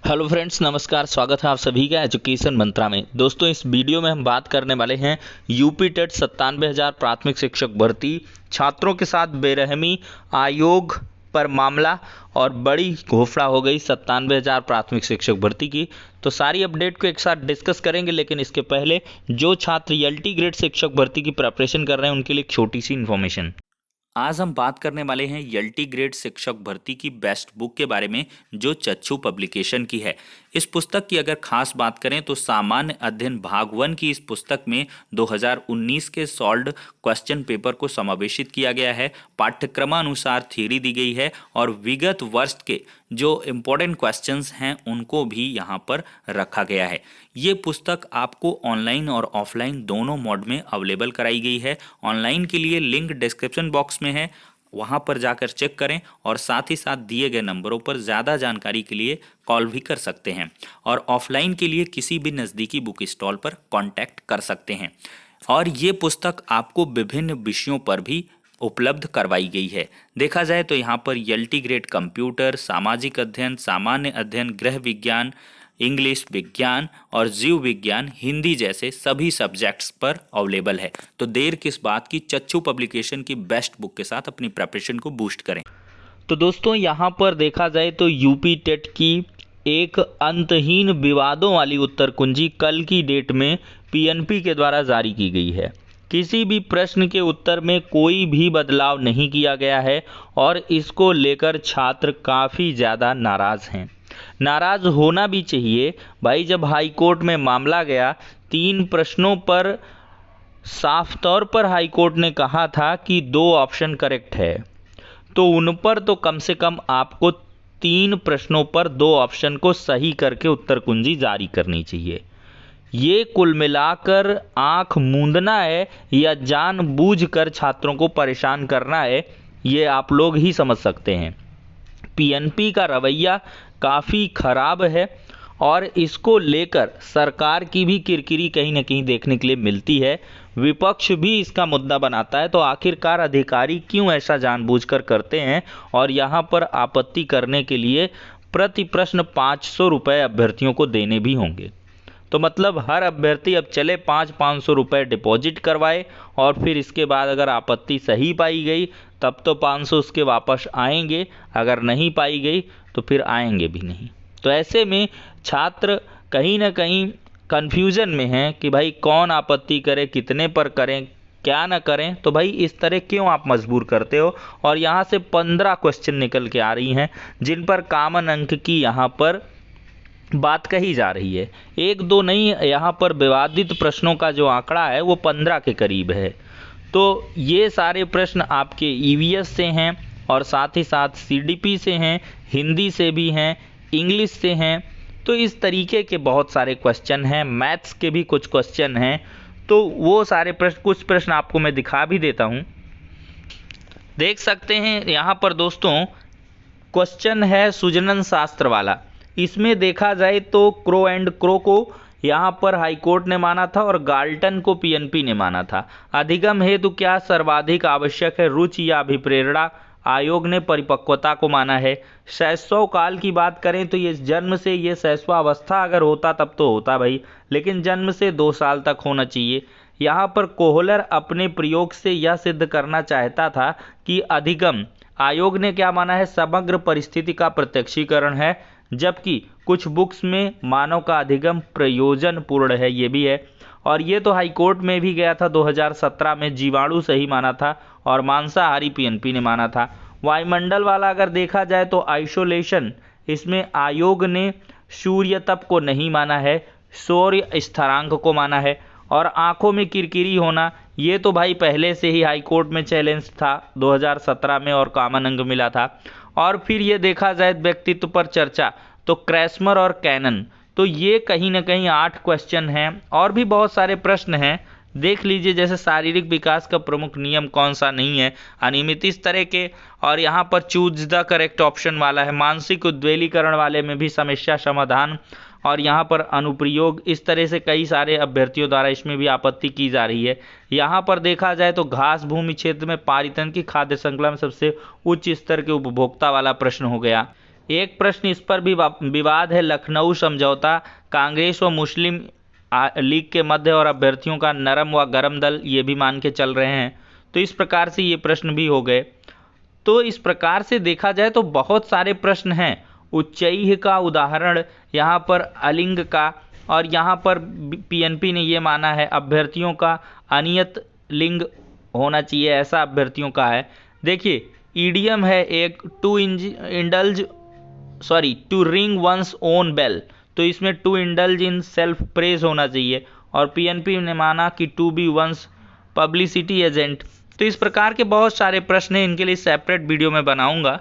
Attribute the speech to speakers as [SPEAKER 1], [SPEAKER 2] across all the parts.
[SPEAKER 1] Hello friends, नमस्कार। स्वागत है आप सभी का एजुकेशन मंत्रा में। दोस्तों, इस वीडियो में हम बात करने वाले हैं यूपी टेट 97,000 प्राथमिक शिक्षक भर्ती छात्रों के साथ बेरहमी, आयोग पर मामला और बड़ी घोषणा हो गई 97,000 प्राथमिक शिक्षक भर्ती की। तो सारी अपडेट को एक साथ डिस्कस करेंगे, लेकिन इसके पहले जो छात्र एलटी ग्रेड शिक्षक भर्ती की प्रिपरेशन कर रहे हैं उनके लिए एक छोटी सी इन्फॉर्मेशन। आज हम बात करने वाले हैं एलटी ग्रेड शिक्षक भर्ती की बेस्ट बुक के बारे में, जो चक्षु पब्लिकेशन की है। इस पुस्तक की अगर खास बात करें तो सामान्य अध्ययन भाग 1 की इस पुस्तक में 2019 के सॉल्व्ड क्वेश्चन पेपर को समावेशित किया गया है। पाठ्यक्रमानुसार थ्योरी दी गई है और विगत वर्ष के जो इम्पोर्टेंट क्वेश्चंस हैं उनको भी यहाँ पर रखा गया है। ये पुस्तक आपको ऑनलाइन और ऑफलाइन दोनों मोड में अवेलेबल कराई गई है। ऑनलाइन के लिए लिंक डिस्क्रिप्शन बॉक्स में है, वहाँ पर जाकर चेक करें और साथ ही साथ दिए गए नंबरों पर ज़्यादा जानकारी के लिए कॉल भी कर सकते हैं। और ऑफलाइन के लिए किसी भी नज़दीकी बुक स्टॉल पर कांटेक्ट कर सकते हैं। और ये पुस्तक आपको विभिन्न विषयों पर भी उपलब्ध करवाई गई है। देखा जाए तो यहाँ पर एलटी ग्रेड कंप्यूटर, सामाजिक अध्ययन, सामान्य अध्ययन, गृह विज्ञान, इंग्लिश, विज्ञान और जीव विज्ञान, हिंदी जैसे सभी सब्जेक्ट्स पर अवेलेबल है। तो देर किस बात की, चक्षु पब्लिकेशन की बेस्ट बुक के साथ अपनी प्रिपरेशन को बूस्ट करें। तो दोस्तों, यहाँ पर देखा जाए तो यूपी टेट की एक अंतहीन विवादों वाली उत्तर कुंजी कल की डेट में पीएनपी के द्वारा जारी की गई है। किसी भी प्रश्न के उत्तर में कोई भी बदलाव नहीं किया गया है और इसको लेकर छात्र काफ़ी ज़्यादा नाराज़ हैं। नाराज़ होना भी चाहिए भाई। जब हाई कोर्ट में मामला गया, 3 प्रश्नों पर साफ तौर पर हाई कोर्ट ने कहा था कि 2 ऑप्शन करेक्ट है, तो उन पर तो कम से कम आपको 3 प्रश्नों पर 2 ऑप्शन को सही करके उत्तर कुंजी जारी करनी चाहिए। ये कुल मिलाकर आंख मूंदना है या जानबूझकर छात्रों को परेशान करना है, ये आप लोग ही समझ सकते हैं। पीएनपी का रवैया काफ़ी खराब है और इसको लेकर सरकार की भी किरकिरी कहीं ना कहीं देखने के लिए मिलती है। विपक्ष भी इसका मुद्दा बनाता है। तो आखिरकार अधिकारी क्यों ऐसा जानबूझकर करते हैं और यहाँ पर आपत्ति करने के लिए प्रति प्रश्न 500 रुपये अभ्यर्थियों को देने भी होंगे। तो मतलब हर अभ्यर्थी अब चले 500 रुपये डिपॉजिट करवाए और फिर इसके बाद अगर आपत्ति सही पाई गई तब तो 500 उसके वापस आएंगे, अगर नहीं पाई गई तो फिर आएंगे भी नहीं। तो ऐसे में छात्र कहीं ना कहीं कन्फ्यूज़न में हैं कि भाई कौन आपत्ति करे, कितने पर करें, क्या ना करें। तो भाई इस तरह क्यों आप मजबूर करते हो। और यहाँ से 15 क्वेश्चन निकल के आ रही हैं जिन पर कॉमन अंक की यहाँ पर बात कही जा रही है। 1-2 नहीं, यहाँ पर विवादित प्रश्नों का जो आंकड़ा है वो 15 के करीब है। तो ये सारे प्रश्न आपके ईवीएस से हैं और साथ ही साथ सीडीपी से हैं, हिंदी से भी हैं, इंग्लिश से हैं। तो इस तरीके के बहुत सारे क्वेश्चन हैं, मैथ्स के भी कुछ क्वेश्चन हैं। तो वो सारे प्रश्न, कुछ प्रश्न आपको मैं दिखा भी देता हूँ, देख सकते हैं। यहाँ पर दोस्तों क्वेश्चन है सुजनन शास्त्र वाला। इसमें देखा जाए तो क्रो एंड क्रो को यहाँ पर हाई कोर्ट ने माना था और गाल्टन को पीएनपी ने माना था। अधिगम हेतु क्या सर्वाधिक आवश्यक है, रुचि या अभिप्रेरणा? आयोग ने परिपक्वता को माना है। शैशव काल की बात करें तो ये जन्म से, ये शैशवावस्था अगर होता तब तो होता भाई, लेकिन जन्म से 2 साल तक होना चाहिए। यहाँ पर कोहलर अपने प्रयोग से यह सिद्ध करना चाहता था कि अधिगम, आयोग ने क्या माना है, समग्र परिस्थिति का प्रत्यक्षीकरण है, जबकि कुछ बुक्स में मानव का अधिगम प्रयोजनपूर्ण है, ये भी है। और ये तो हाई कोर्ट में भी गया था 2017 में, जीवाणु सही माना था और मांसाहारी पीएनपी ने माना था। वायुमंडल वाला अगर देखा जाए तो आइसोलेशन, इसमें आयोग ने सूर्य तप को नहीं माना है, सूर्य स्थिरांक को माना है। और आंखों में किरकिरी होना, ये तो भाई पहले से ही हाई कोर्ट में चैलेंज था 2017 में और कॉमन अंक मिला था। और फिर ये देखा जाए व्यक्तित्व पर चर्चा, तो क्रैस्मर और कैनन, तो ये कहीं ना कहीं 8 क्वेश्चन हैं। और भी बहुत सारे प्रश्न हैं, देख लीजिए। जैसे शारीरिक विकास का प्रमुख नियम कौन सा नहीं है, अनियमित, इस तरह के। और यहाँ पर चूज द करेक्ट ऑप्शन वाला है। मानसिक उद्वेलीकरण वाले में भी समस्या समाधान और यहाँ पर अनुप्रयोग, इस तरह से कई सारे अभ्यर्थियों द्वारा इसमें भी आपत्ति की जा रही है। यहाँ पर देखा जाए तो घास भूमि क्षेत्र में पारितन की खाद्य श्रृंखला में सबसे उच्च स्तर के उपभोक्ता वाला प्रश्न हो गया। एक प्रश्न इस पर भी विवाद है, लखनऊ समझौता कांग्रेस व मुस्लिम लीग के मध्य और अभ्यर्थियों का नरम व गरम दल ये भी मान के चल रहे हैं। तो इस प्रकार से ये प्रश्न भी हो गए। तो इस प्रकार से देखा जाए तो बहुत सारे प्रश्न हैं। उच्चैः का उदाहरण यहाँ पर अलिंग का, और यहाँ पर पीएनपी ने ये माना है अभ्यर्थियों का अनियत लिंग होना चाहिए, ऐसा अभ्यर्थियों का है। देखिए ईडियम है एक, to ring one's own bell, तो इसमें to indulge in self praise होना चाहिए। और पीएनपी ने माना कि to be one's publicity agent. तो इस प्रकार के बहुत सारे प्रश्न हैं, इनके लिए सेपरेट वीडियो में बनाऊंगा।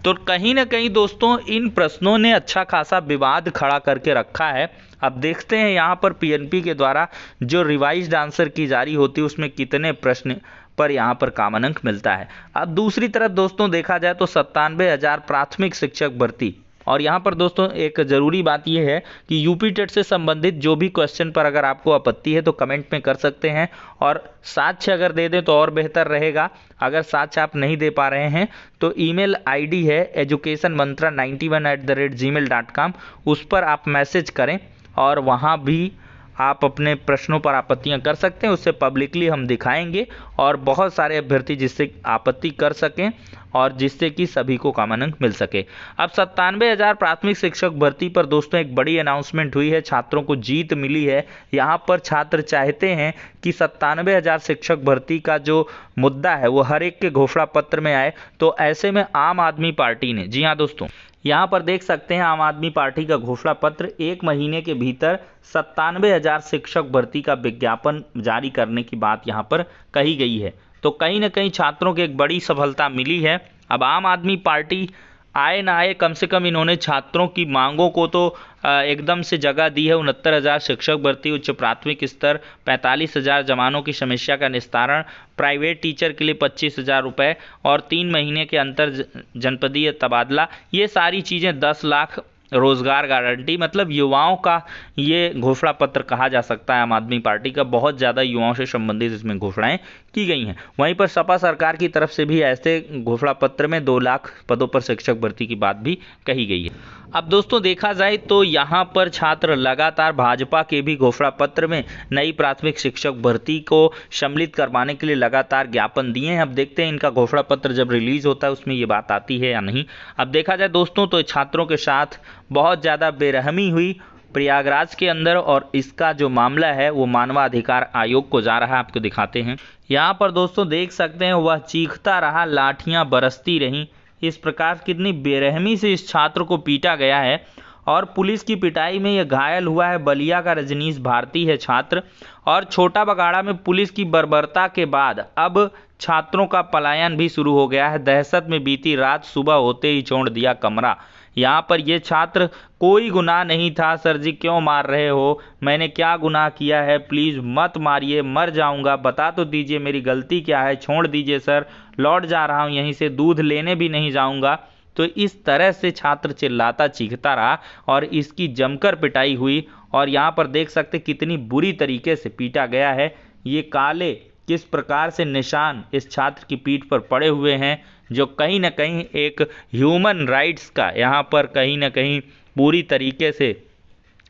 [SPEAKER 1] तो कहीं ना कहीं दोस्तों इन प्रश्नों ने अच्छा खासा विवाद खड़ा करके रखा है। अब देखते हैं यहाँ पर पीएनपी के द्वारा जो रिवाइज्ड आंसर की जारी होती है उसमें कितने प्रश्न पर यहाँ पर कॉमन अंक मिलता है। अब दूसरी तरफ दोस्तों देखा जाए तो 97,000 प्राथमिक शिक्षक भर्ती, और यहाँ पर दोस्तों एक ज़रूरी बात यह है कि यूपी टेट से संबंधित जो भी क्वेश्चन पर अगर आपको आपत्ति है तो कमेंट में कर सकते हैं, और साक्ष्य अगर दे दें तो और बेहतर रहेगा। अगर साक्ष्य आप नहीं दे पा रहे हैं तो ईमेल आईडी है educationmantra91@gmail.com, उस पर आप मैसेज करें और वहाँ भी आप अपने प्रश्नों पर आपत्तियां कर सकते हैं। उससे पब्लिकली हम दिखाएंगे और बहुत सारे अभ्यर्थी जिससे आपत्ति कर सकें और जिससे कि सभी को कॉमन अंक मिल सके। अब 97,000 प्राथमिक शिक्षक भर्ती पर दोस्तों एक बड़ी अनाउंसमेंट हुई है, छात्रों को जीत मिली है। यहाँ पर छात्र चाहते हैं कि 97,000 शिक्षक भर्ती का जो मुद्दा है वो हर एक के घोषणा पत्र में आए। तो ऐसे में आम आदमी पार्टी ने, जी हाँ दोस्तों, यहाँ पर देख सकते हैं आम आदमी पार्टी का घोषणा पत्र 1 महीने के भीतर 97,000 शिक्षक भर्ती का विज्ञापन जारी करने की बात यहाँ पर कही गई है। तो कहीं ना कहीं छात्रों को एक बड़ी सफलता मिली है। अब आम आदमी पार्टी आए ना आए, कम से कम इन्होंने छात्रों की मांगों को तो एकदम से जगह दी है। 69,000 शिक्षक भर्ती उच्च प्राथमिक स्तर, 45,000 जवानों की समस्या का निस्तारण, प्राइवेट टीचर के लिए 25,000 रुपये और 3 महीने के अंतर जनपदीय तबादला, ये सारी चीज़ें 10 लाख रोजगार गारंटी, मतलब युवाओं का ये घोषणा पत्र कहा जा सकता है। आम आदमी पार्टी का बहुत ज़्यादा युवाओं से संबंधित इसमें घोषणाएं की गई हैं। वहीं पर सपा सरकार की तरफ से भी ऐसे घोषणा पत्र में 2 लाख पदों पर शिक्षक भर्ती की बात भी कही गई है। अब दोस्तों देखा जाए तो यहाँ पर छात्र लगातार भाजपा के भी घोषणा पत्र में नई प्राथमिक शिक्षक भर्ती को सम्मिलित करवाने के लिए लगातार ज्ञापन दिए हैं। अब देखते हैं इनका घोषणा पत्र जब रिलीज होता है उसमें ये बात आती है या नहीं। अब देखा जाए दोस्तों तो छात्रों के साथ बहुत ज़्यादा बेरहमी हुई प्रयागराज के अंदर, और इसका जो मामला है वो मानवाधिकार आयोग को जा रहा है। आपको दिखाते हैं, यहाँ पर दोस्तों देख सकते हैं, वह चीखता रहा, लाठियाँ बरसती रहीं। इस प्रकार कितनी बेरहमी से इस छात्र को पीटा गया है, और पुलिस की पिटाई में यह घायल हुआ है। बलिया का रजनीश भारती है छात्र, और छोटा बगाड़ा में पुलिस की बर्बरता के बाद अब छात्रों का पलायन भी शुरू हो गया है। दहशत में बीती रात, सुबह होते ही छोड़ दिया कमरा। यहाँ पर ये छात्र, कोई गुनाह नहीं था सर जी, क्यों मार रहे हो, मैंने क्या गुनाह किया है, प्लीज़ मत मारिए, मर जाऊंगा, बता तो दीजिए मेरी गलती क्या है, छोड़ दीजिए सर, लौट जा रहा हूँ यहीं से, दूध लेने भी नहीं जाऊंगा। तो इस तरह से छात्र चिल्लाता चीखता रहा और इसकी जमकर पिटाई हुई। और यहाँ पर देख सकते कितनी बुरी तरीके से पीटा गया है। ये काले किस प्रकार से निशान इस छात्र की पीठ पर पड़े हुए हैं, जो कहीं ना कहीं एक ह्यूमन राइट्स का यहाँ पर कहीं ना कहीं पूरी तरीके से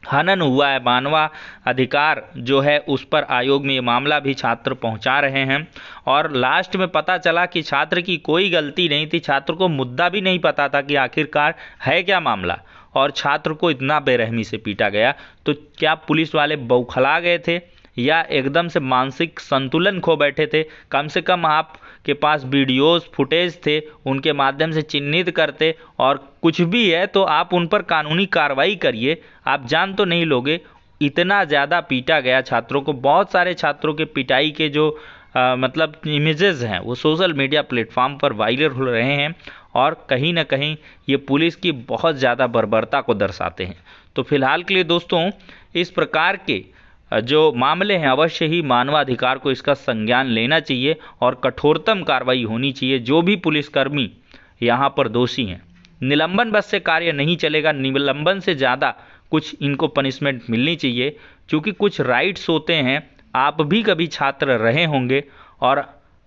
[SPEAKER 1] हनन हुआ है। मानवाधिकार जो है उस पर आयोग में ये मामला भी छात्र पहुंचा रहे हैं। और लास्ट में पता चला कि छात्र की कोई गलती नहीं थी, छात्र को मुद्दा भी नहीं पता था कि आखिरकार है क्या मामला, और छात्र को इतना बेरहमी से पीटा गया। तो क्या पुलिस वाले बौखला गए थे या एकदम से मानसिक संतुलन खो बैठे थे? कम से कम आपके पास वीडियोस फुटेज थे, उनके माध्यम से चिन्हित करते, और कुछ भी है तो आप उन पर कानूनी कार्रवाई करिए। आप जान तो नहीं लोगे, इतना ज़्यादा पीटा गया छात्रों को। बहुत सारे छात्रों के पिटाई के जो मतलब इमेजेस हैं वो सोशल मीडिया प्लेटफॉर्म पर वायरल हो रहे हैं, और कहीं ना कहीं ये पुलिस की बहुत ज़्यादा बर्बरता को दर्शाते हैं। तो फिलहाल के लिए दोस्तों इस प्रकार के जो मामले हैं अवश्य ही मानवाधिकार को इसका संज्ञान लेना चाहिए और कठोरतम कार्रवाई होनी चाहिए। जो भी पुलिसकर्मी यहाँ पर दोषी हैं, निलंबन बस से कार्य नहीं चलेगा, निलंबन से ज़्यादा कुछ इनको पनिशमेंट मिलनी चाहिए, क्योंकि कुछ राइट्स होते हैं। आप भी कभी छात्र रहे होंगे और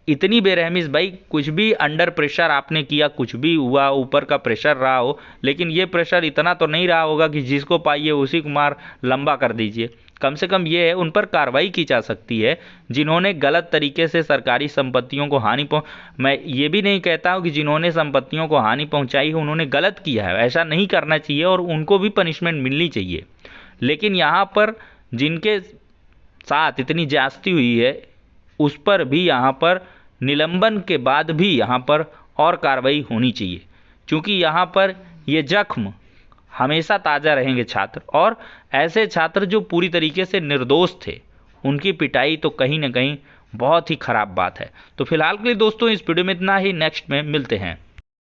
[SPEAKER 1] इतनी बेरहमी भाई, कुछ भी अंडर प्रेशर आपने किया, कुछ भी हुआ, ऊपर का प्रेशर रहा हो, लेकिन ये प्रेशर इतना तो नहीं रहा होगा कि जिसको पाइए उसी को मार लंबा कर दीजिए। कम से कम ये है, उन पर कार्रवाई की जा सकती है जिन्होंने गलत तरीके से सरकारी संपत्तियों को हानि मैं ये भी नहीं कहता हूँ कि जिन्होंने संपत्तियों को हानि पहुंचाई है उन्होंने गलत किया है, ऐसा नहीं करना चाहिए और उनको भी पनिशमेंट मिलनी चाहिए। लेकिन यहाँ पर जिनके साथ इतनी ज्यादती हुई है उस पर भी यहाँ पर निलंबन के बाद भी यहाँ पर और कार्रवाई होनी चाहिए, क्योंकि यहाँ पर ये जख्म हमेशा ताज़ा रहेंगे छात्र, और ऐसे छात्र जो पूरी तरीके से निर्दोष थे उनकी पिटाई तो कहीं ना कहीं बहुत ही खराब बात है। तो फिलहाल के लिए दोस्तों इस वीडियो में इतना ही, नेक्स्ट में मिलते हैं।